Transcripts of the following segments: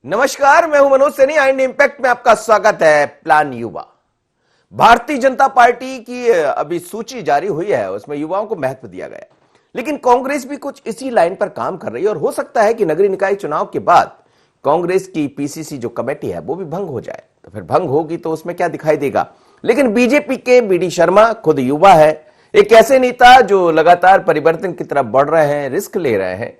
नमस्कार, मैं हूं मनोज सैनी। आइंड इंपैक्ट में आपका स्वागत है। प्लान युवा भारतीय जनता पार्टी की अभी सूची जारी हुई है, उसमें युवाओं को महत्व दिया गया। लेकिन कांग्रेस भी कुछ इसी लाइन पर काम कर रही है और हो सकता है कि नगरीय निकाय चुनाव के बाद कांग्रेस की पीसीसी जो कमेटी है वो भी भंग हो जाए। तो फिर भंग होगी तो उसमें क्या दिखाई देगा। लेकिन बीजेपी के बीडी शर्मा खुद युवा है, एक ऐसे नेता जो लगातार परिवर्तन की तरफ बढ़ रहे हैं, रिस्क ले रहे हैं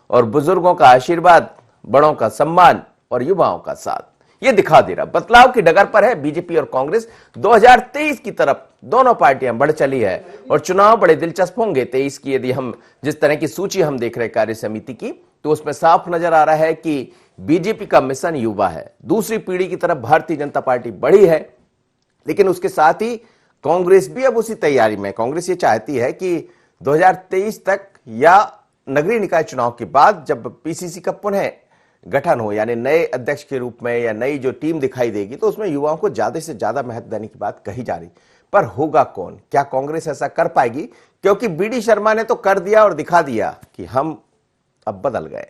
और बुजुर्गों का आशीर्वाद, बड़ों का सम्मान और युवाओं का साथ ये दिखा दे रहा। बदलाव की डगर पर है बीजेपी और कांग्रेस। 2023 की तरफ दोनों पार्टियां बढ़ चली है और चुनाव बड़े दिलचस्प होंगे 23 की। यदि हम जिस तरह की सूची हम देख रहे कार्य समिति की, तो उसमें साफ नजर आ रहा है कि बीजेपी का मिशन युवा है। दूसरी पीढ़ी की तरफ भारतीय जनता पार्टी बढ़ी है, लेकिन उसके साथ ही कांग्रेस भी अब उसी तैयारी में। कांग्रेस ये चाहती है कि 2023 तक या नगरीय निकाय चुनाव के बाद जब पीसीसी का पुनः गठन हो, यानी नए अध्यक्ष के रूप में या नई जो टीम दिखाई देगी, तो उसमें युवाओं को ज्यादा से ज्यादा महत्व देने की बात कही जा रही। पर होगा कौन? क्या कांग्रेस ऐसा कर पाएगी? क्योंकि बीडी शर्मा ने तो कर दिया और दिखा दिया कि हम अब बदल गए।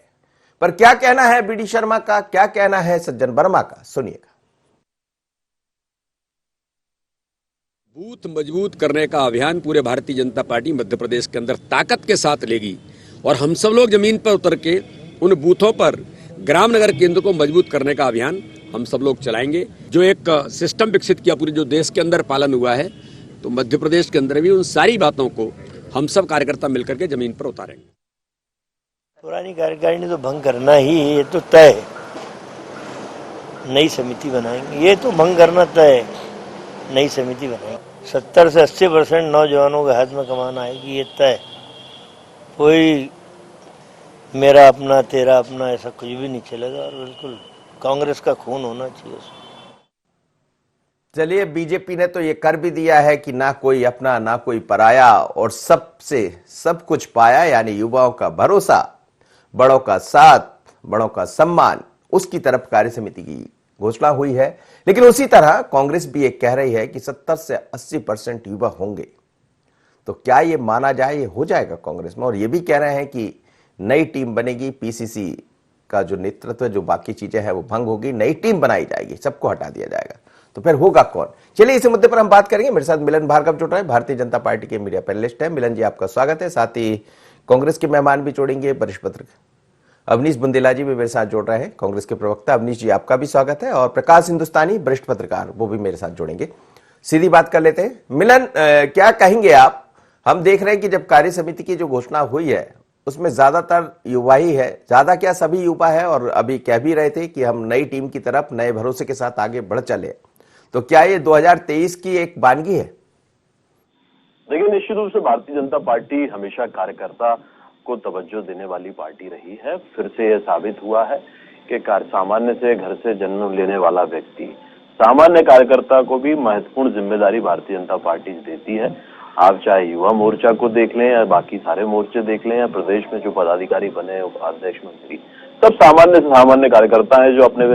पर क्या कहना है बीडी शर्मा का, क्या कहना है सज्जन वर्मा का, सुनिएगा। बूथ मजबूत करने का अभियान पूरे भारतीय जनता पार्टी मध्य प्रदेश के अंदर ताकत के साथ लेगी और हम सब लोग जमीन पर उतर के उन बूथों पर ग्राम नगर केंद्र को मजबूत करने का अभियान हम सब लोग चलाएंगे। जो एक सिस्टम विकसित किया पूरे जो देश के अंदर पालन हुआ है, तो मध्य प्रदेश के अंदर भी उन सारी बातों को हम सब कार्यकर्ता मिलकर के जमीन पर उतारेंगे। पुरानी कार्यकारिणी तो भंग करना ही है, ये तो तय है। नई समिति बनाएंगे, ये तो भंग करना तय है। नई समिति बनाएंगे। 70 से 80% नौजवानों के हाथ में कमाना आएगी, ये तय। कोई मेरा अपना तेरा अपना ऐसा कुछ भी नहीं चलेगा और बिल्कुल कांग्रेस का खून होना चाहिए। चलिए, बीजेपी ने तो ये कर भी दिया है कि ना कोई अपना ना कोई पराया और सबसे सब कुछ पाया, यानी युवाओं का भरोसा, बड़ों का साथ, बड़ों का सम्मान, उसकी तरफ कार्य समिति की घोषणा हुई है। लेकिन उसी तरह कांग्रेस भी एक कह रही है कि 70 से 80% युवा होंगे। तो क्या ये माना जाए, ये हो जाएगा कांग्रेस में? और ये भी कह रहे हैं कि नई टीम बनेगी, पीसीसी का जो नेतृत्व, जो बाकी चीजें हैं वो भंग होगी, नई टीम बनाई जाएगी, सबको हटा दिया जाएगा। तो फिर होगा कौन? चलिए, इस मुद्दे पर हम बात करेंगे। मेरे साथ मिलन भार्गव जुड़ रहे हैं, भारतीय जनता पार्टी के मीडिया पैनलिस्ट हैं। मिलन जी, आपका स्वागत है। साथ ही कांग्रेस के मेहमान भी जोड़ेंगे, वरिष्ठ पत्रकार अवनीश बुंदेला जी भी मेरे साथ जुड़ रहे हैं, कांग्रेस के प्रवक्ता। अवनीश जी, आपका भी स्वागत है। और प्रकाश हिंदुस्तानी, वरिष्ठ पत्रकार, वो भी मेरे साथ जुड़ेंगे। सीधी बात कर लेते हैं। मिलन, क्या कहेंगे आप? हम देख रहे हैं कि जब कार्य समिति की जो घोषणा हुई है उसमें ज्यादातर युवा ही है, ज्यादा क्या सभी युवा है, और अभी कह भी रहे थे कि हम नई टीम की तरफ नए भरोसे के साथ आगे बढ़ चले। तो क्या ये 2023 की एक वानगी है? देखिए, निश्चित रूप से भारतीय जनता पार्टी हमेशा कार्यकर्ता को तवज्जो देने वाली पार्टी रही है। फिर से यह साबित हुआ है कि सामान्य से घर से जन्म लेने वाला व्यक्ति सामान्य कार्यकर्ता को भी महत्वपूर्ण जिम्मेदारी भारतीय जनता पार्टी देती है। आप चाहे युवा मोर्चा को देख लें या बाकी सारे मोर्चे देख लें या प्रदेश में जो पदाधिकारी बने, उपाध्यक्ष, मंत्री, सब सामान्य से सामान्य कार्यकर्ता हैं जो अपने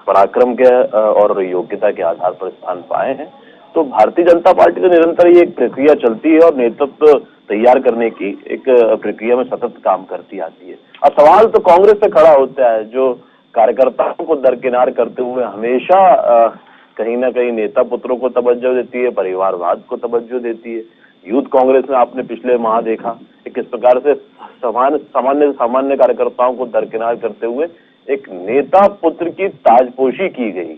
पराक्रम के और योग्यता के आधार पर स्थान पाए हैं। तो भारतीय जनता पार्टी तो निरंतर ये एक प्रक्रिया चलती है और नेतृत्व तैयार करने की एक प्रक्रिया में सतत काम करती आती है। अब सवाल तो कांग्रेस से खड़ा होता है, जो कार्यकर्ताओं को दरकिनार करते हुए हमेशा कहीं ना कहीं नेता पुत्रों को तवज्जो देती है, परिवारवाद को तवज्जो देती है। यूथ कांग्रेस में आपने पिछले माह देखा कि किस प्रकार से सामान्य कार्यकर्ताओं को दरकिनार करते हुए एक नेता पुत्र की ताजपोशी की गई।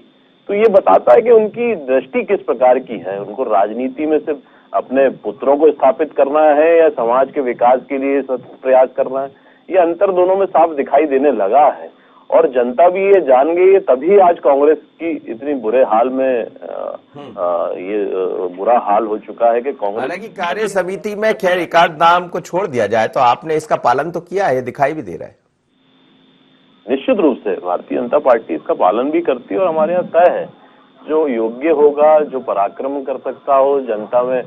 तो ये बताता है कि उनकी दृष्टि किस प्रकार की है। उनको राजनीति में सिर्फ अपने पुत्रों को स्थापित करना है या समाज के विकास के लिए प्रयास करना है, ये अंतर दोनों में साफ दिखाई देने लगा है। और जनता भी ये जान गई है, तभी आज कांग्रेस की इतनी बुरे हाल में ये बुरा हाल हो चुका है कि कांग्रेस। हालांकि कार्य समिति में खैर एकाध नाम को छोड़ दिया जाए तो आपने इसका पालन तो किया है, ये दिखाई भी दे रहा है। निश्चित रूप से भारतीय जनता पार्टी इसका पालन भी करती है और हमारे यहाँ तय है, जो योग्य होगा, जो पराक्रम कर सकता हो, जनता में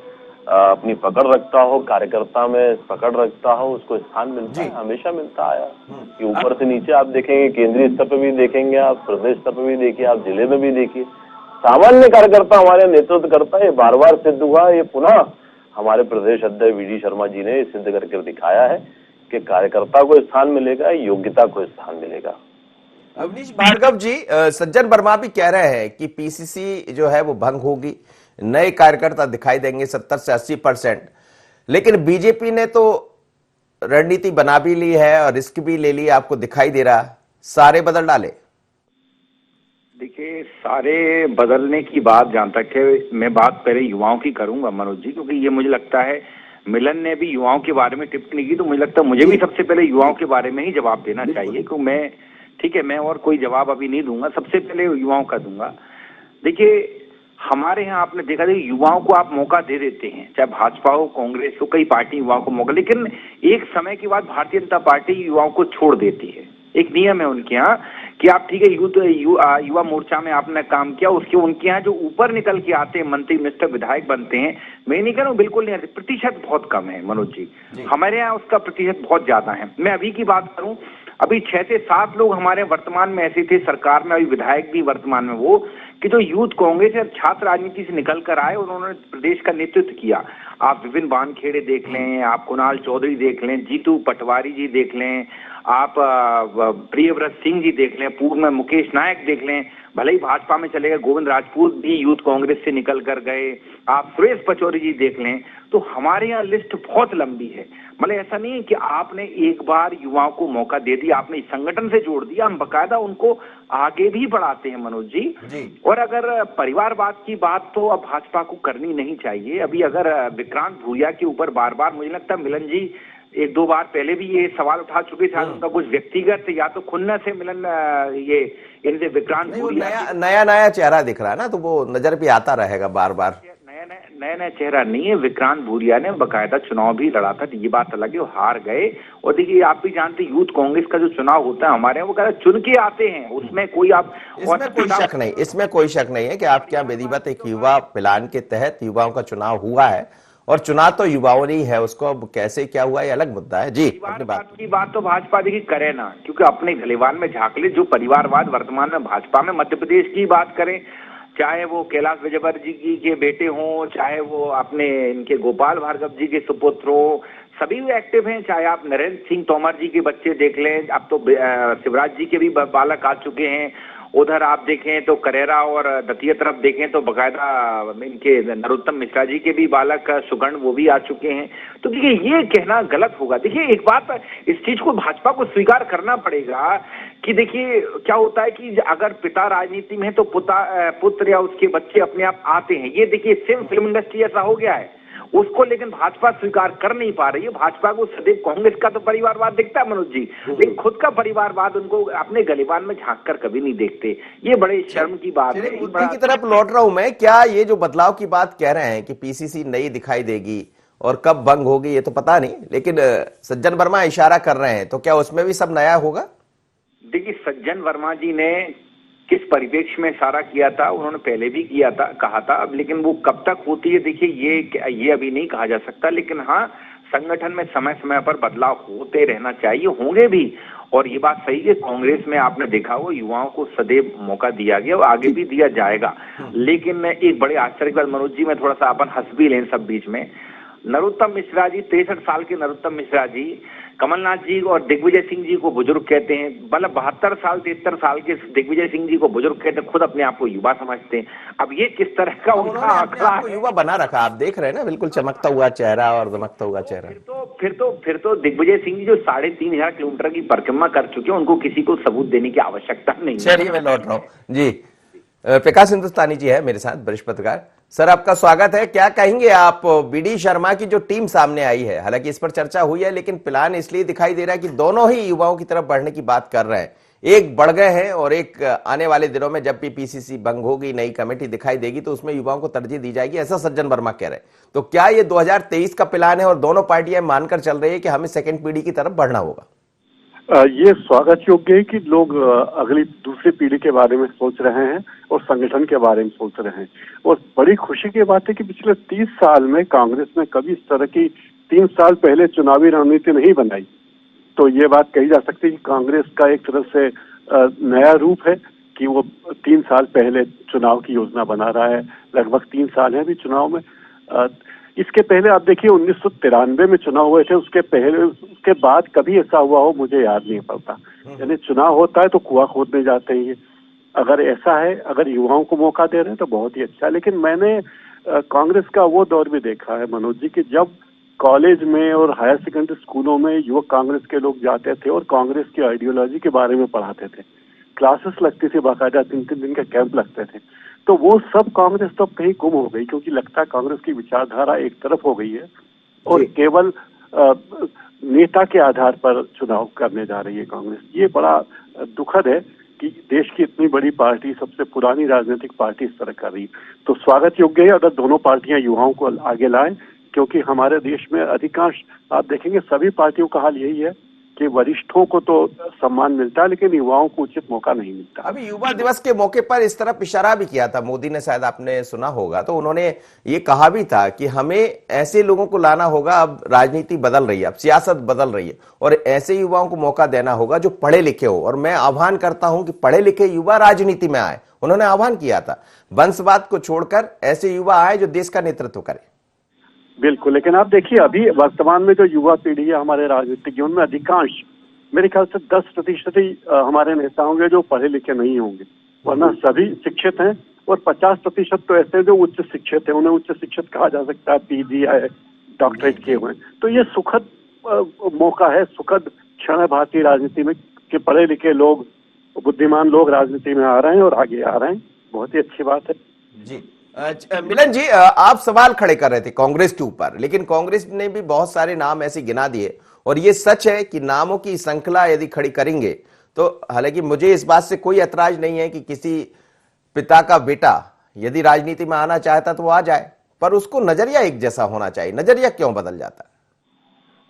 अपनी पकड़ रखता हो, कार्यकर्ता में पकड़ रखता हो, उसको स्थान मिलता है, हमेशा मिलता आया। कि ऊपर से नीचे आप देखेंगे, केंद्रीय स्तर पर भी देखेंगे, आप प्रदेश स्तर पर भी देखिए, आप जिले में भी देखिए, सामान्य कार्यकर्ता हमारे नेतृत्व करता है। ये बार बार सिद्ध हुआ। ये पुनः हमारे प्रदेश अध्यक्ष बीडी शर्मा जी ने सिद्ध करके दिखाया है कि कार्यकर्ता को स्थान मिलेगा, योग्यता को स्थान मिलेगा। अवनीश भार्गव जी, सज्जन वर्मा भी कह रहे हैं कि पीसीसी जो है वो भंग होगी, नए कार्यकर्ता दिखाई देंगे 70 से 80%। लेकिन बीजेपी ने तो रणनीति बना भी ली है और रिस्क भी ले लिया, आपको दिखाई दे रहा, सारे बदल डाले। देखिए, सारे बदलने की बात जहां तक है, मैं बात पहले युवाओं की करूंगा मनोज जी, क्योंकि ये मुझे लगता है मिलन ने भी युवाओं के बारे में टिप्पणी की, तो मुझे लगता है मुझे भी सबसे पहले युवाओं के बारे में ही जवाब देना चाहिए। क्योंकि मैं, ठीक है, मैं और कोई जवाब अभी नहीं दूंगा, सबसे पहले युवाओं का दूंगा। देखिए, हमारे यहाँ आपने देखा था युवाओं को आप मौका दे देते हैं, चाहे भाजपा हो, कांग्रेस हो, कई पार्टी युवाओं को मौका, लेकिन एक समय के बाद भारतीय जनता पार्टी युवाओं को छोड़ देती है। एक नियम है उनके यहाँ कि आप, ठीक है, युवा मोर्चा में आपने काम किया, उसके उनके यहाँ जो ऊपर निकल के आते हैं, मंत्री, मिनिस्टर, विधायक बनते हैं, मैं नहीं कह रहा हूँ बिल्कुल नहीं आते, प्रतिशत बहुत कम है मनोज जी। हमारे यहाँ उसका प्रतिशत बहुत ज्यादा है। मैं अभी की बात करूं, अभी 6 से 7 लोग हमारे वर्तमान में ऐसे थे सरकार में, अभी विधायक भी वर्तमान में, वो कि जो यूथ कांग्रेस और छात्र राजनीति से निकल कर आए, उन्होंने प्रदेश का नेतृत्व किया। आप विपिन वानखेड़े देख लें, आप कुणाल चौधरी देख लें, जीतू पटवारी जी देख लें, आप प्रियव्रत सिंह जी देख लें, पूर्व में मुकेश नायक देख लें, भले ही भाजपा में चले गए, गोविंद राजपूत भी यूथ कांग्रेस से निकल कर गए, आप सुरेश पचौरी जी देख लें। तो हमारे यहाँ लिस्ट बहुत लंबी है। मतलब ऐसा नहीं है कि आपने एक बार युवाओं को मौका दे दिया, आपने इस संगठन से जोड़ दिया, हम बकायदा उनको आगे भी बढ़ाते हैं मनोज जी। और अगर परिवारवाद की बात तो अब भाजपा को करनी नहीं चाहिए। अभी अगर विक्रांत भूरिया के ऊपर बार बार, मुझे लगता है मिलन जी 1-2 बार पहले भी ये सवाल उठा चुके थे, उनका कुछ व्यक्तिगत या तो खुन्नस से मिलन, ये इनसे विक्रांत भूरिया नया चेहरा दिख रहा है ना, तो वो नजर भी आता रहेगा बार बार। नया चेहरा नहीं है। विक्रांत भूरिया ने बकायदा चुनाव भी लड़ा था, ये बात अलग है, वो हार गए। और देखिए, आप भी जानते हैं यूथ कांग्रेस का जो चुनाव होता है हमारे यहाँ, वो कहता चुन के आते हैं, उसमें कोई आप, इसमें कोई शक नहीं है कि आपके यहाँ विधिवत एक युवा प्लान के तहत युवाओं का चुनाव हुआ है, और चुनाव तो युवाओं ने ही है, उसको अब कैसे क्या हुआ ये अलग मुद्दा है। जी, अपनी बात तो भाजपा देखिए करे ना, क्योंकि अपने गलीवान में झांक ले। जो परिवारवाद वर्तमान में भाजपा में, मध्य प्रदेश की बात करें, चाहे वो कैलाश विजयवर्गीय जी के बेटे हों, चाहे वो अपने इनके गोपाल भार्गव जी के सुपुत्र हो, सभी एक्टिव हैं। चाहे आप नरेंद्र सिंह तोमर जी के बच्चे देख लें, अब तो शिवराज जी के भी बालक आ चुके हैं। उधर आप देखें तो करेरा और दतिया तरफ देखें तो बकायदा इनके नरोत्तम मिश्रा जी के भी बालक सुगर्ण, वो भी आ चुके हैं। तो देखिए, ये कहना गलत होगा। देखिए, एक बात, इस चीज को भाजपा को स्वीकार करना पड़ेगा कि देखिए क्या होता है कि अगर पिता राजनीति में है तो पुत्र या उसके बच्चे अपने आप आते हैं। ये देखिए, सेम फिल्म इंडस्ट्री ऐसा हो गया है उसको, लेकिन भाजपा स्वीकार कर नहीं पा रही है। भाजपा को सदैव कांग्रेस का तो परिवारवाद दिखता है मनोज जी, लेकिन खुद का परिवारवाद उनको अपने गलीबान में झांक कर कभी नहीं देखते। ये बड़े शर्म की बात है। मुद्दे की तरफ लौट रहा हूं मैं। क्या ये जो बदलाव की बात कह रहे हैं कि पीसीसी नई दिखाई देगी और कब भंग होगी ये तो पता नहीं, लेकिन सज्जन वर्मा इशारा कर रहे हैं, तो क्या उसमें भी सब नया होगा? देखिए, सज्जन वर्मा जी ने किस परिप्रेक्ष्य में सारा किया था, उन्होंने पहले भी किया था, कहा था। अब लेकिन वो कब तक होती है, देखिए ये अभी नहीं कहा जा सकता। लेकिन हाँ, संगठन में समय समय पर बदलाव होते रहना चाहिए, होंगे भी। और ये बात सही है, कांग्रेस में आपने देखा हो युवाओं को सदैव मौका दिया गया और आगे भी दिया जाएगा। लेकिन एक बड़े आश्चर्य की बात मनोज जी, मैं थोड़ा सा अपन हंस भी लें सब बीच में, नरोत्तम मिश्रा जी, 63 साल के नरोत्तम मिश्रा जी कमलनाथ जी और दिग्विजय सिंह जी को बुजुर्ग कहते हैं। मतलब 72 साल 73 साल के दिग्विजय सिंह जी को बुजुर्ग कहते हैं, खुद अपने आप को युवा समझते हैं। अब ये किस तरह का उनका आंकड़ा है? युवा बना रखा, आप देख रहे हैं ना, बिल्कुल चमकता हुआ चेहरा और दमकता हुआ चेहरा। फिर तो दिग्विजय सिंह जी जो 3500 किलोमीटर की परिक्रमा कर चुके हैं, उनको किसी को सबूत देने की आवश्यकता नहीं है। चलिए, मैं लौट रहा हूं जी। प्रकाश हिंदुस्तानी जी है मेरे साथ, वरिष्ठ पत्रकार। सर, आपका स्वागत है। क्या कहेंगे आप, बीडी शर्मा की जो टीम सामने आई है, हालांकि इस पर चर्चा हुई है, लेकिन प्लान इसलिए दिखाई दे रहा है कि दोनों ही युवाओं की तरफ बढ़ने की बात कर रहे हैं। एक बढ़ गए हैं और एक आने वाले दिनों में जब भी पीसीसी भंग होगी, नई कमेटी दिखाई देगी, तो उसमें युवाओं को तरजीह दी जाएगी, ऐसा सज्जन वर्मा कह रहे हैं। तो क्या ये 2023 का प्लान है और दोनों पार्टियां मानकर चल रही है कि हमें सेकेंड पीढ़ी की तरफ बढ़ना होगा? ये स्वागत योग्य है कि लोग अगली दूसरी पीढ़ी के बारे में सोच रहे हैं और संगठन के बारे में सोच रहे हैं। और बड़ी खुशी की बात है कि पिछले 30 साल में कांग्रेस ने कभी इस तरह की 3 साल पहले चुनावी रणनीति नहीं बनाई। तो ये बात कही जा सकती है कि कांग्रेस का एक तरह से नया रूप है कि वो 3 साल पहले चुनाव की योजना बना रहा है। लगभग 3 साल है अभी चुनाव में। इसके पहले आप देखिए 1993 में चुनाव हुए थे, उसके पहले उसके बाद कभी ऐसा हुआ हो मुझे याद नहीं पड़ता। यानी चुनाव होता है तो कुआं खोदने जाते हैं ये। अगर ऐसा है, अगर युवाओं को मौका दे रहे हैं तो बहुत ही अच्छा है। लेकिन मैंने कांग्रेस का वो दौर भी देखा है मनोज जी कि जब कॉलेज में और हायर सेकेंडरी स्कूलों में युवक कांग्रेस के लोग जाते थे और कांग्रेस की आइडियोलॉजी के बारे में पढ़ाते थे, क्लासेस लगती थी, बाकायदा 3-3 दिन के कैंप लगते थे। तो वो सब कांग्रेस तो कहीं गुम हो गई, क्योंकि लगता है कांग्रेस की विचारधारा एक तरफ हो गई है और केवल नेता के आधार पर चुनाव करने जा रही है कांग्रेस। ये बड़ा दुखद है कि देश की इतनी बड़ी पार्टी, सबसे पुरानी राजनीतिक पार्टी इस तरह कर रही है। तो स्वागत योग्य है अगर दोनों पार्टियां युवाओं को आगे लाएं, क्योंकि हमारे देश में अधिकांश आप देखेंगे सभी पार्टियों का हाल यही है कि वरिष्ठों को तो सम्मान मिलता है लेकिन युवाओं को उचित मौका नहीं मिलता। अभी युवा दिवस के मौके पर इस तरफ इशारा भी किया था मोदी ने, शायद आपने सुना होगा। तो उन्होंने ये कहा भी था कि हमें ऐसे लोगों को लाना होगा, अब राजनीति बदल रही है, अब सियासत बदल रही है और ऐसे युवाओं को मौका देना होगा जो पढ़े लिखे हो। और मैं आह्वान करता हूं कि पढ़े लिखे युवा राजनीति में आए, उन्होंने आह्वान किया था। वंशवाद को छोड़कर ऐसे युवा आए जो देश का नेतृत्व करें। बिल्कुल, लेकिन आप देखिए अभी वर्तमान में जो युवा पीढ़ी है हमारे राजनीतिक, उनमें अधिकांश मेरे ख्याल से 10% ही हमारे नेता होंगे जो पढ़े लिखे नहीं होंगे, वरना सभी शिक्षित हैं। और 50% तो ऐसे हैं जो उच्च शिक्षित हैं, उन्हें उच्च शिक्षित कहा जा सकता है, पीजी है, डॉक्टरेट किए हुए हैं। तो ये सुखद मौका है, सुखद क्षण है भारतीय राजनीति में कि पढ़े लिखे लोग, बुद्धिमान लोग राजनीति में आ रहे हैं और आगे आ रहे हैं। बहुत ही अच्छी बात है जी। मिलन जी, आप सवाल खड़े कर रहे थे कांग्रेस के ऊपर, लेकिन कांग्रेस ने भी बहुत सारे नाम ऐसे गिना दिए और ये सच है कि नामों की श्रृंखला यदि खड़ी करेंगे तो, हालांकि मुझे इस बात से कोई ऐतराज नहीं है कि किसी पिता का बेटा यदि राजनीति में आना चाहता तो वो आ जाए, पर उसको नजरिया एक जैसा होना चाहिए। नजरिया क्यों बदल जाता है?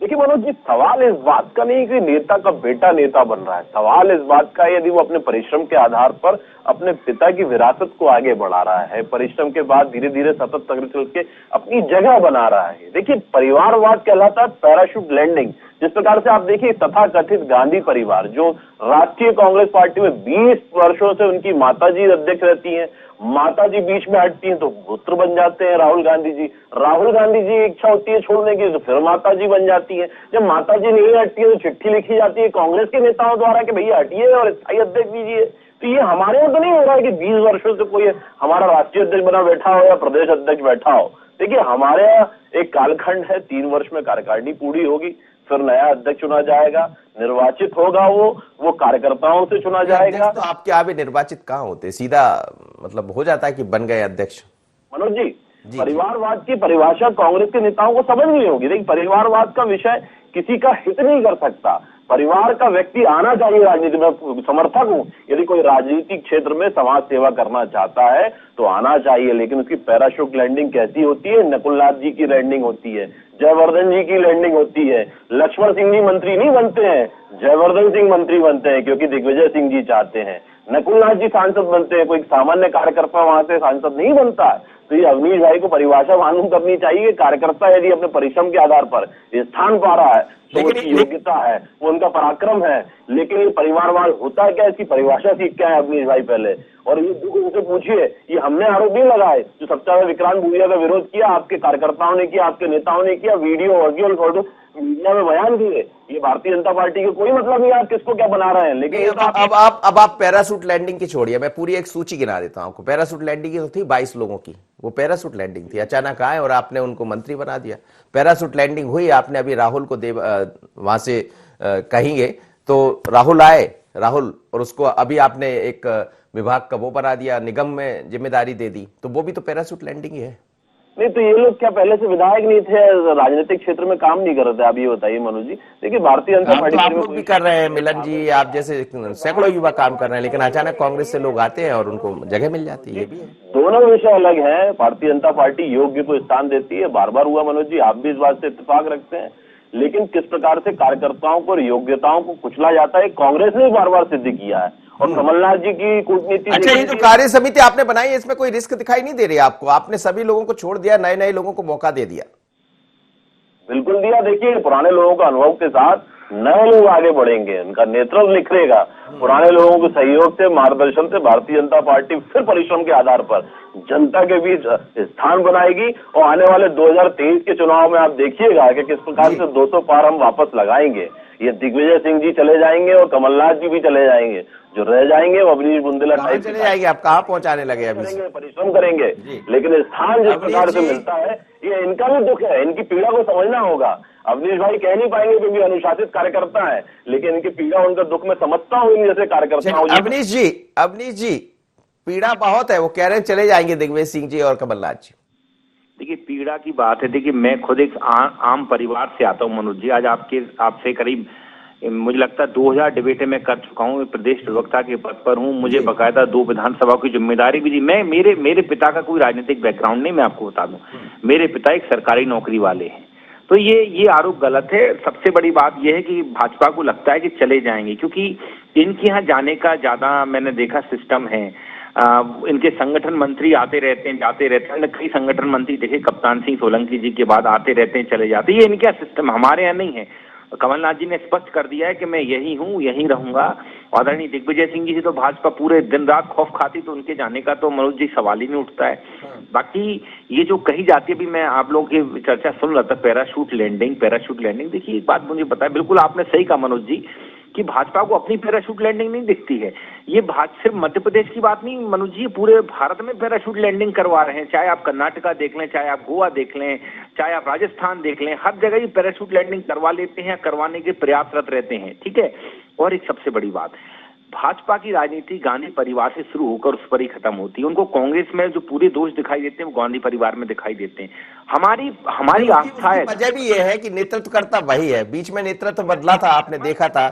देखिए मनोज जी, सवाल इस बात का नहीं कि नेता का बेटा नेता बन रहा है। सवाल इस बात का है यदि वो अपने परिश्रम के आधार पर अपने पिता की विरासत को आगे बढ़ा रहा है, परिश्रम के बाद धीरे धीरे सतत चल के अपनी जगह बना रहा है। देखिए, परिवारवाद कहलाता है पैराशूट लैंडिंग। जिस प्रकार से आप देखिए तथाकथित गांधी परिवार, जो राष्ट्रीय कांग्रेस पार्टी में 20 वर्षों से उनकी माताजी अध्यक्ष रहती हैं, माताजी बीच में हटती हैं तो पुत्र बन जाते हैं राहुल गांधी जी। राहुल गांधी जी इच्छा होती है छोड़ने की तो फिर माताजी बन जाती हैं। जब माताजी नहीं हटती है तो चिट्ठी लिखी जाती है कांग्रेस के नेताओं द्वारा कि भैया हटिए और स्थायी अध्यक्ष दीजिए। तो ये हमारे यहाँ तो नहीं हो रहा है कि 20 वर्षों से कोई हमारा राष्ट्रीय अध्यक्ष बना बैठा हो या प्रदेश अध्यक्ष बैठा हो। देखिए, हमारे यहाँ एक कालखंड है, 3 वर्ष में कार्यकारिणी पूरी होगी, फिर नया अध्यक्ष चुना जाएगा, निर्वाचित होगा वो कार्यकर्ताओं से चुना जाएगा। तो आपके आगे निर्वाचित कहाँ होते, सीधा मतलब हो जाता है कि बन गए अध्यक्ष? मनोज जी, परिवारवाद की परिभाषा कांग्रेस के नेताओं को समझ नहीं होगी। देखिए, परिवारवाद का विषय किसी का हित नहीं कर सकता। परिवार का व्यक्ति आना चाहिए राजनीति में। समर्थक हूं, यदि कोई राजनीतिक क्षेत्र में समाज सेवा करना चाहता है तो आना चाहिए, लेकिन उसकी पैराशूट लैंडिंग कैसी होती है? नकुलनाथ जी की लैंडिंग होती है, जयवर्धन जी की लैंडिंग होती है। लक्ष्मण सिंह जी मंत्री नहीं बनते हैं, जयवर्धन सिंह मंत्री बनते हैं क्योंकि दिग्विजय सिंह जी चाहते हैं। नकुलनाथ जी सांसद बनते हैं, कोई सामान्य कार्यकर्ता वहां से सांसद नहीं बनता। तो ये अवनीश भाई को परिभाषा मालूम करनी चाहिए कि कार्यकर्ता यदि अपने परिश्रम के आधार पर स्थान पा रहा है तो उसकी योग्यता है, वो उनका पराक्रम है। लेकिन ये परिवारवाद होता है क्या, इसकी परिभाषा सीख क्या है अवनीश भाई पहले? और ये उनसे पूछिए, ये हमने आरोप नहीं लगाए। जो सबसे ज्यादा विक्रांत भूरिया का विरोध किया आपके कार्यकर्ताओं ने किया, आपके नेताओं ने किया, वीडियो ऑडियो फोटो मीडिया में बयान दिए। ये भारतीय जनता पार्टी के कोई मतलब नहीं आप किसको क्या बना रहे हैं। लेकिन अब आप पैराशूट लैंडिंग की छोड़िए, मैं पूरी एक सूची गिना देता हूं आपको। पैराशूट लैंडिंग की तो थी 22 लोगों की, वो पैराशूट लैंडिंग थी। अचानक आए और आपने उनको मंत्री बना दिया। पैराशूट लैंडिंग हुई, आपने अभी राहुल को वहां से कहेंगे तो राहुल आए, राहुल, और उसको अभी आपने एक विभाग का वो बना दिया, निगम में जिम्मेदारी दे दी, तो वो भी तो पैराशूट लैंडिंग ही है। नहीं तो ये लोग क्या पहले से विधायक नहीं थे, राजनीतिक क्षेत्र में काम नहीं कर रहे थे? आप ये बताइए मनोज जी। देखिए, भारतीय जनता पार्टी आप लोग भी कर रहे हैं मिलन जी, आप जैसे सैकड़ों युवा काम कर रहे हैं, लेकिन अचानक कांग्रेस से लोग आते हैं और उनको जगह मिल जाती है। ये भी है, दोनों विषय अलग हैं। भारतीय जनता पार्टी योग्य को स्थान देती है, बार बार हुआ मनोज जी, आप भी इस बात से इत्तेफाक रखते हैं। लेकिन किस प्रकार से कार्यकर्ताओं को और योग्यताओं को कुचला जाता है, कांग्रेस ने बार बार सिद्ध किया है। और कमलनाथ जी की कूटनीति। अच्छा, ये जो कार्य समिति आपने बनाई है, इसमें कोई रिस्क दिखाई नहीं दे रही आपको? आपने सभी लोगों को छोड़ दिया, नए नए लोगों को मौका दे दिया। बिल्कुल दिया। देखिए, पुराने लोगों का अनुभव के साथ नए लोग आगे बढ़ेंगे, उनका नेतृत्व निखरेगा। पुराने लोगों के सहयोग से, मार्गदर्शन से भारतीय जनता पार्टी फिर परिश्रम के आधार पर जनता के बीच स्थान बनाएगी और आने वाले 2023 के चुनाव में आप देखिएगा कि किस प्रकार से 200 पार हम वापस लगाएंगे। ये दिग्विजय सिंह जी चले जाएंगे और कमलनाथ जी भी चले जाएंगे, जो रह जाएंगे वो अवनीश बुंदेला टाइप चले जाएंगे। आप कहाँ पहुंचाने लगे अभी? परिश्रम करेंगे, लेकिन स्थान जिस प्रकार से मिलता है, ये इनका भी दुख है, इनकी पीड़ा को समझना होगा। अवनीश भाई कह नहीं पाएंगे क्योंकि अनुशासित कार्यकर्ता है, लेकिन इनकी पीड़ा, उनका दुख मैं समझता हूँ जैसे कार्यकर्ता हूँ। अवनीश जी पीड़ा बहुत है, वो कह रहे हैं चले जाएंगे दिग्विजय सिंह जी और कमलनाथ जी। देखिए, पीड़ा की बात है। देखिए, मैं खुद एक आम परिवार से आता हूँ मनोज जी। आज आपसे करीब मुझे लगता है 2000 डिबेटें मैं कर चुका हूँ, प्रदेश प्रवक्ता के पद पर हूँ, मुझे बकायदा 2 विधानसभा की जिम्मेदारी भी दी। मेरे पिता का कोई राजनीतिक बैकग्राउंड नहीं, मैं आपको बता दूं। मेरे पिता एक सरकारी नौकरी वाले हैं। तो ये आरोप गलत है। सबसे बड़ी बात यह है कि भाजपा को लगता है कि चले जाएंगे, क्योंकि इनके यहाँ जाने का ज्यादा मैंने देखा सिस्टम है। इनके संगठन मंत्री आते रहते हैं, जाते रहते हैं। कई संगठन मंत्री देखे, कप्तान सिंह सोलंकी जी के बाद आते रहते हैं, चले जाते हैं। ये इनका सिस्टम, हमारे यहाँ नहीं है। कमलनाथ जी ने स्पष्ट कर दिया है कि मैं यही हूँ, यहीं रहूंगा। आदरणीय दिग्विजय सिंह जी से तो भाजपा पूरे दिन रात खौफ खाती, तो उनके जाने का तो मनोज जी सवाल ही नहीं उठता है। बाकी ये जो कही जाती है, अभी मैं आप लोगों की चर्चा सुन रहा था, पैराशूट लैंडिंग। देखिए, एक बात मुझे पता है, बिल्कुल आपने सही कहा मनोज जी, कि भाजपा को अपनी पैराशूट लैंडिंग नहीं दिखती है। ये सिर्फ मध्य प्रदेश की बात नहीं मनोज जी, पूरे भारत में पैराशूट लैंडिंग करवा रहे हैं। चाहे आप कर्नाटका देख लें, चाहे आप गोवा देख लें, चाहे आप राजस्थान देख लें, हर जगह ये पैराशूट लैंडिंग करवा लेते हैं, करवाने के प्रयासरत रहते हैं। ठीक है। और एक सबसे बड़ी बात, भाजपा की राजनीति गांधी परिवार से शुरू होकर उस पर ही खत्म होती है। उनको कांग्रेस में जो पूरे दोष दिखाई देते हैं, वो गांधी परिवार में दिखाई देते हैं। हमारी आस्था है। वजह भी ये है कि नेतृत्व करता वही है। बीच में नेतृत्व बदला था, आपने देखा था,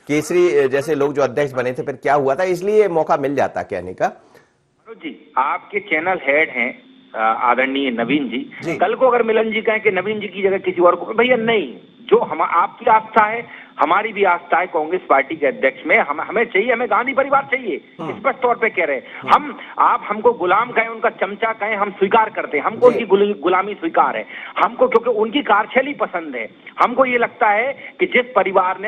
केसरी जैसे लोग जो अध्यक्ष बने थे, फिर क्या हुआ था, इसलिए मौका मिल जाता कहने का। मनोज जी, आपके चैनल हेड हैं आदरणीय नवीन जी, कल को अगर मिलन जी कहें कि नवीन जी की जगह किसी और को, भैया नहीं, जो आपकी आस्था है, हमारी भी आस्था है कांग्रेस पार्टी के अध्यक्ष में। हमें चाहिए, हमें गांधी परिवार चाहिए, स्पष्ट तौर पे कह रहे हैं। आप हमको गुलाम कहें, उनका चमचा कहें, हम स्वीकार करते हैं। हमको उनकी गुलामी स्वीकार है हमको, क्योंकि उनकी कार्यशैली पसंद है। हमको ये लगता है कि जिस परिवार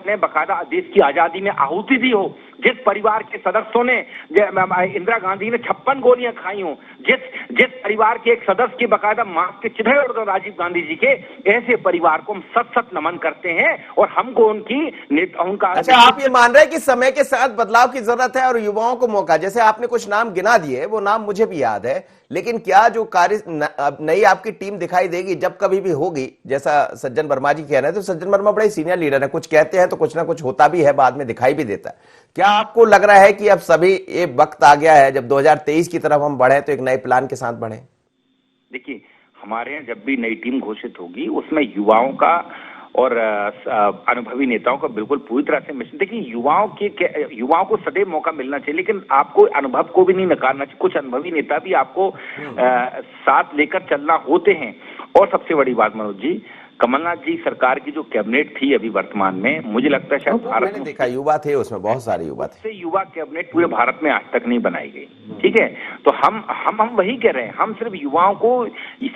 ने बाकायदा देश की आजादी में आहुति दी हो, जिस परिवार के सदस्यों ने, इंदिरा गांधी ने 56 गोलियां खाई हो, जिस परिवार के एक सदस्य के बाकायदा मां के चिन्ह और राजीव गांधी जी के, ऐसे परिवार को हम सत नमन करते हैं और हमको उनका। अच्छा, आप ये मान रहे हैं कि समय के साथ बदलाव की जरूरत है और युवाओं को मौका, जैसे आपने कुछ नाम गिना दिए, वो नाम मुझे भी याद है, लेकिन क्या जो कार्य नई आपकी टीम दिखाई देगी जब कभी भी होगी, जैसा सज्जन वर्मा जी कह रहे हैं, तो सज्जन वर्मा बड़े सीनियर लीडर है, कुछ कहते हैं तो कुछ ना कुछ होता भी है, बाद में दिखाई भी देता है। क्या आपको लग रहा है कि अब सभी ये वक्त आ गया है, जब 2023 की तरफ हम बढ़े तो एक नए प्लान के साथ बढ़े? देखिए, हमारे यहाँ जब भी नई टीम घोषित होगी, उसमें युवाओं का और अनुभवी नेताओं का बिल्कुल पूरी तरह से मिशन। देखिए, युवाओं को सदैव मौका मिलना चाहिए, लेकिन आपको अनुभव को भी नहीं नकारना चाहिए। कुछ अनुभवी नेता भी आपको साथ लेकर चलना होते हैं। और सबसे बड़ी बात मनोज जी, कमलनाथ जी सरकार की जो कैबिनेट थी अभी वर्तमान में, मुझे लगता है शायद भारत में देखा युवा थे, उसमें बहुत सारे युवा थे। युवा कैबिनेट पूरे भारत में आज तक नहीं बनाई गई। ठीक है, तो हम वही कह रहे हैं, हम सिर्फ युवाओं को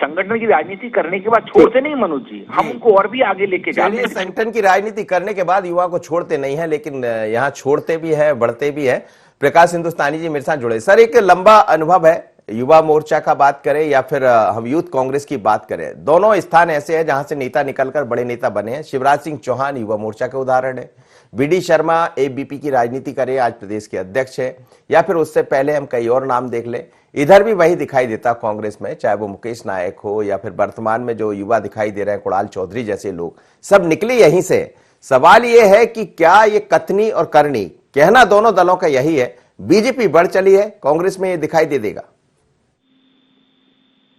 संगठन की राजनीति करने के बाद छोड़ते नहीं मनोज जी, हम उनको और भी आगे लेके जाते हैं। संगठन की राजनीति करने के बाद युवा को छोड़ते नहीं है, लेकिन यहाँ छोड़ते भी है, बढ़ते भी है। प्रकाश हिंदुस्तानी जी मेरे साथ जुड़े। सर, एक लंबा अनुभव है, युवा मोर्चा का बात करें या फिर हम यूथ कांग्रेस की बात करें, दोनों स्थान ऐसे हैं जहां से नेता निकलकर बड़े नेता बने हैं। शिवराज सिंह चौहान युवा मोर्चा के उदाहरण है, बीडी शर्मा एबीपी की राजनीति करें, आज प्रदेश के अध्यक्ष है, या फिर उससे पहले हम कई और नाम देख लें। इधर भी वही दिखाई देता कांग्रेस में, चाहे वो मुकेश नायक हो या फिर वर्तमान में जो युवा दिखाई दे रहे हैं कुणाल चौधरी जैसे लोग, सब निकले यहीं से। सवाल ये है कि क्या ये कथनी और करनी, कहना दोनों दलों का यही है, बीजेपी बढ़ चली है, कांग्रेस में ये दिखाई दे देगा?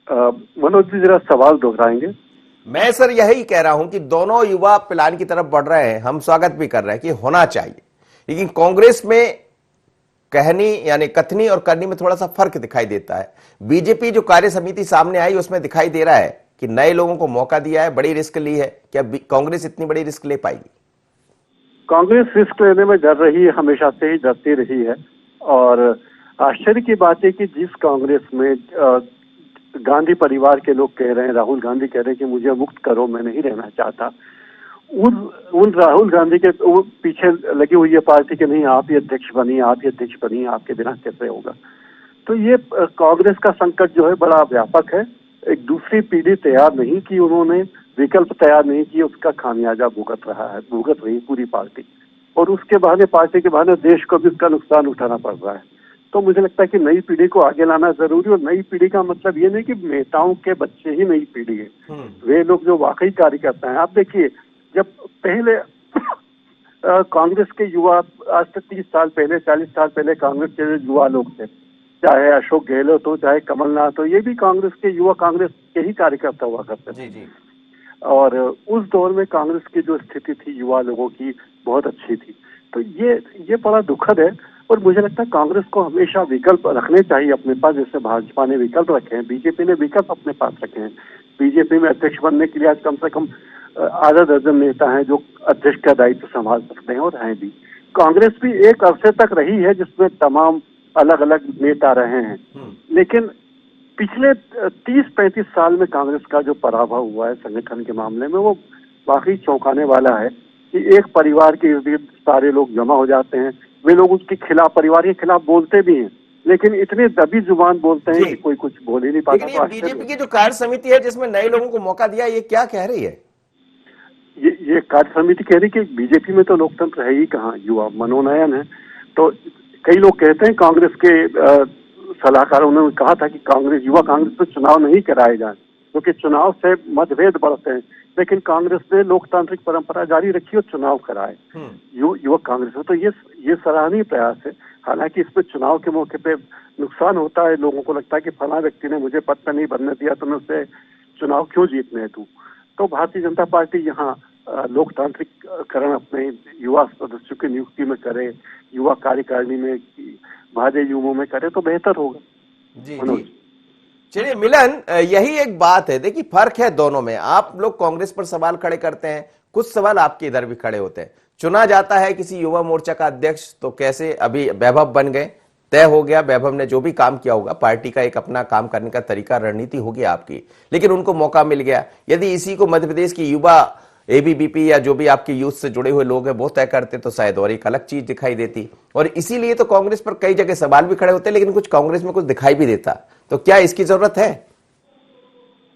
मनोज जी जरा सवाल दोहराएंगे। मैं सर यही कह रहा हूं कि दोनों युवा प्लान की तरफ बढ़ रहे हैं, हम स्वागत भी कर रहे हैं कि होना चाहिए, लेकिन कांग्रेस में कहनी यानी कथनी और करनी में थोड़ा सा फर्क दिखाई देता है। बीजेपी जो कार्य समिति सामने आई उसमें दिखाई दे रहा है कि नए लोगों को मौका दिया है, बड़ी रिस्क ली है। क्या कांग्रेस इतनी बड़ी रिस्क ले पाएगी? कांग्रेस रिस्क लेने में डर रही है, हमेशा से ही डरती रही है। और आश्चर्य की बात है कि जिस कांग्रेस में गांधी परिवार के लोग कह रहे हैं, राहुल गांधी कह रहे हैं कि मुझे मुक्त करो, मैं नहीं रहना चाहता, उन राहुल गांधी के वो पीछे लगी हुई है पार्टी के, नहीं आप ही अध्यक्ष बनिए, आप ही अध्यक्ष बनिए, आपके बिना कैसे होगा। तो ये कांग्रेस का संकट जो है बड़ा व्यापक है। एक दूसरी पीढ़ी तैयार नहीं की उन्होंने, विकल्प तैयार नहीं किए, उसका खामियाजा भुगत रही पूरी पार्टी, और उसके बहाने पार्टी के बहाने देश को भी उसका नुकसान उठाना पड़ रहा है। तो मुझे लगता है कि नई पीढ़ी को आगे लाना जरूरी, और नई पीढ़ी का मतलब ये नहीं कि नेताओं के बच्चे ही नई पीढ़ी है, वे लोग जो वाकई कार्यकर्ता हैं। आप देखिए, जब पहले कांग्रेस के युवा, आज से 30 साल पहले, 40 साल पहले कांग्रेस के जो युवा लोग थे, चाहे अशोक गहलोत हो, चाहे कमलनाथ हो, ये भी कांग्रेस के युवा, कांग्रेस के ही कार्यकर्ता हुआ करते थे। जी। और उस दौर में कांग्रेस की जो स्थिति थी युवा लोगों की बहुत अच्छी थी। तो ये बड़ा दुखद है, और मुझे लगता है कांग्रेस को हमेशा विकल्प रखने चाहिए अपने पास, जैसे भाजपा ने विकल्प रखे हैं, बीजेपी ने विकल्प अपने पास रखे हैं। बीजेपी में अध्यक्ष बनने के लिए आज कम से कम आधा दर्जन नेता हैं जो अध्यक्ष का दायित्व संभाल सकते हैं, और हैं भी। कांग्रेस भी एक अरसे तक रही है जिसमें तमाम अलग अलग नेता रहे हैं, लेकिन पिछले 30-35 साल में कांग्रेस का जो पराभव हुआ है संगठन के मामले में, वो वाकई चौंकाने वाला है कि एक परिवार के इर्द गिर्द सारे लोग जमा हो जाते हैं। वे लोग उसके खिलाफ, परिवार के खिलाफ बोलते भी हैं, लेकिन इतने दबी जुबान बोलते हैं कि कोई कुछ बोल ही नहीं पाता। लेकिन ये बीजेपी की जो कार्य समिति है जिसमें नए लोगों को मौका दिया, ये क्या कह रही है? ये कार्य समिति कह रही कि बीजेपी में तो लोकतंत्र है ही कहाँ, युवा मनोनयन है। तो कई लोग कहते हैं, कांग्रेस के सलाहकारों ने कहा था कि युवा कांग्रेस में चुनाव नहीं कराए जाए, क्योंकि चुनाव से मतभेद बढ़ते हैं, लेकिन कांग्रेस ने लोकतांत्रिक परंपरा जारी रखी और चुनाव कराए युवा कांग्रेस में। तो ये सराहनीय प्रयास है। हालांकि इसमें चुनाव के मौके पे नुकसान होता है, लोगों को लगता है कि फला व्यक्ति ने मुझे पद पे नहीं बनने दिया तो मैं उससे चुनाव क्यों जीतने दूं। तो भारतीय जनता पार्टी यहाँ लोकतांत्रिककरण अपने युवा सदस्यों की नियुक्ति में करे, युवा कार्यकारिणी में, भाजपा युवों में करे तो बेहतर होगा। जी। चलिए मिलन, यही एक बात है। देखिए फर्क है दोनों में। आप लोग कांग्रेस पर सवाल खड़े करते हैं, कुछ सवाल आपके इधर भी खड़े होते हैं। चुना जाता है किसी युवा मोर्चा का अध्यक्ष, तो कैसे अभी वैभव बन गए, तय हो गया, वैभव ने जो भी काम किया होगा, पार्टी का एक अपना काम करने का तरीका, रणनीति होगी आपकी, लेकिन उनको मौका मिल गया। यदि इसी को मध्य प्रदेश की युवा एबीवीपी या जो भी आपके यूथ से जुड़े हुए लोग हैं वो तय करते तो शायद और एक अलग चीज दिखाई देती। और इसीलिए तो कांग्रेस पर कई जगह सवाल भी खड़े होते, लेकिन कुछ कांग्रेस में कुछ दिखाई भी देता। तो क्या इसकी जरूरत है?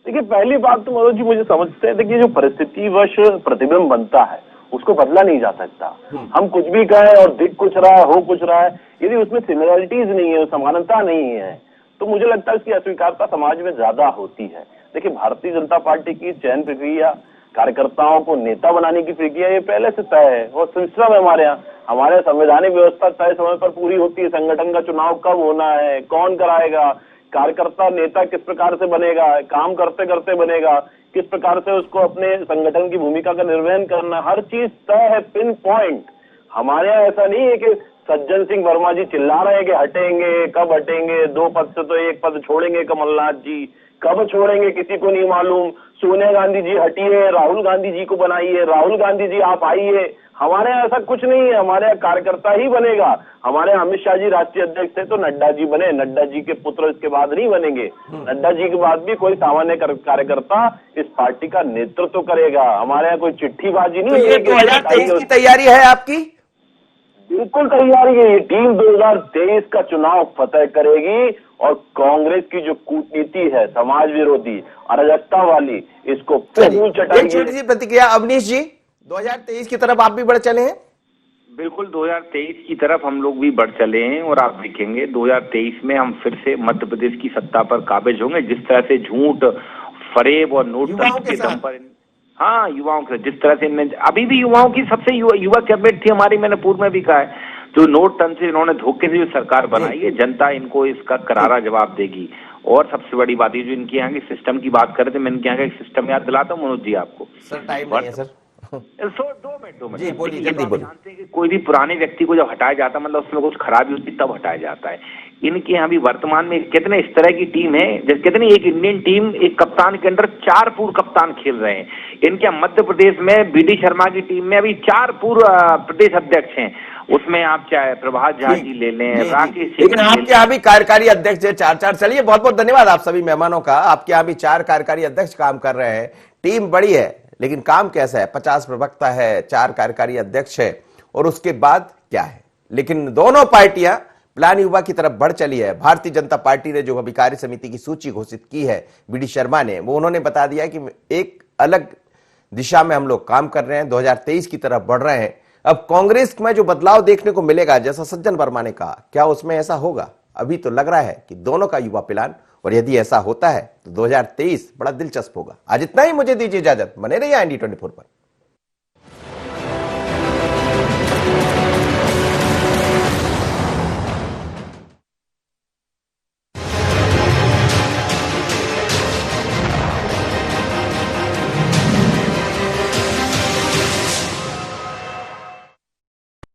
देखिए, पहली बात तो मनोज जी मुझे समझते हैं, देखिए जो परिस्थितिवश प्रतिबिंब बनता है उसको बदला नहीं जा सकता। हम कुछ भी कहें और दिख कुछ रहा है, हो कुछ रहा है, यदि उसमें सिमिलरिटीज नहीं है, समानता नहीं है, तो मुझे लगता है उसकी अस्वीकारता समाज में ज्यादा होती है। देखिए, भारतीय जनता पार्टी की चयन प्रक्रिया, कार्यकर्ताओं को नेता बनाने की प्रक्रिया, ये पहले से तय है और सिस्टम है हमारे यहाँ। हमारे संवैधानिक व्यवस्था तय समय पर पूरी होती है। संगठन का चुनाव कब होना है, कौन कराएगा, कार्यकर्ता नेता किस प्रकार से बनेगा, काम करते करते बनेगा, किस प्रकार से उसको अपने संगठन की भूमिका का निर्वहन करना, हर चीज तय है, पिन पॉइंट। हमारे यहाँ ऐसा नहीं है कि सज्जन सिंह वर्मा जी चिल्ला रहे हैं कि हटेंगे, कब हटेंगे, 2 पद से तो 1 पद छोड़ेंगे कमलनाथ जी, कब छोड़ेंगे किसी को नहीं मालूम। सोनिया गांधी जी हटिए, राहुल गांधी जी को बनाइए, राहुल गांधी जी आप आइए। हमारे यहाँ ऐसा कुछ नहीं है, हमारे यहाँ कार्यकर्ता ही बनेगा। हमारे यहाँ अमित शाह जी राष्ट्रीय अध्यक्ष थे तो नड्डा जी बने, नड्डा जी के पुत्र इसके बाद नहीं बनेंगे। नड्डा जी के बाद भी कोई सामान्य कार्यकर्ता इस पार्टी का नेतृत्व करेगा। हमारे यहाँ कोई चिट्ठीबाजी नहीं है। 2023 की तैयारी है आपकी? बिल्कुल तैयारी है। ये टीम 2023 का चुनाव फतेह करेगी और कांग्रेस की जो कूटनीति है, समाज विरोधी, अराजकता वाली, इसको एक छोटी सी प्रतिक्रिया अवनीश जी, 2023 की तरफ आप भी बढ़ चले हैं? बिल्कुल 2023 की तरफ हम लोग भी बढ़ चले हैं, और आप देखेंगे 2023 में हम फिर से मध्य प्रदेश की सत्ता पर काबिज होंगे। जिस तरह से झूठ, फरेब और नोटबंदी के दम पर, हाँ युवाओं के, जिस तरह से अभी भी युवाओं की सबसे युवा कैबिनेट थी हमारी, मैंने पूर्व में भी कहा है, जो नोट तंत्र से इन्होंने धोखे से जो सरकार बनाई है, जनता इनको इसका करारा जवाब देगी। और सबसे बड़ी बात है जो इनके यहाँ के सिस्टम की बात कर रहे थे, मैं इनके यहाँ का एक सिस्टम याद दिलाता हूँ मनोज जी आपको। सर टाइम नहीं है सर। 2 मिनट जी बोलिए, जल्दी बोलिए। जानते हैं कि कोई भी पुराने व्यक्ति को जब हटाया जाता है, मतलब उसमें कुछ खराबी होती है, तब हटाया जाता है। इनके यहाँ भी वर्तमान में कितने इस तरह की टीम है, जैसे कितनी एक इंडियन टीम, एक कप्तान के अंदर 4 पूर्व कप्तान खेल रहे हैं। इनके मध्य प्रदेश में बीडी शर्मा की टीम में अभी 4 पूर्व प्रदेश अध्यक्ष हैं। उसमें आप चाहे प्रभात झा जी ले लें, राकेश, लेकिन आपके यहाँ भी कार्यकारी अध्यक्ष है 4-4। चलिए, बहुत बहुत धन्यवाद आप सभी मेहमानों का। आपके यहाँ भी 4 कार्यकारी अध्यक्ष काम कर रहे हैं, टीम बड़ी है, लेकिन काम कैसा है? 50 प्रवक्ता है, 4 कार्यकारी अध्यक्ष है, और उसके बाद क्या है? लेकिन दोनों पार्टियां प्लान युवा की तरफ बढ़ चली है। भारतीय जनता पार्टी ने जो अभी कार्य समिति की सूची घोषित की है बीडी शर्मा ने, वो उन्होंने बता दिया कि एक अलग दिशा में हम लोग काम कर रहे हैं, 2023 की तरफ बढ़ रहे हैं। अब कांग्रेस में जो बदलाव देखने को मिलेगा, जैसा सज्जन वर्मा ने कहा, क्या उसमें ऐसा होगा? अभी तो लग रहा है कि दोनों का युवा प्लान, और यदि ऐसा होता है तो 2023 बड़ा दिलचस्प होगा। आज इतना ही, मुझे दीजिए इजाजत। बने रहिए IND 24 पर।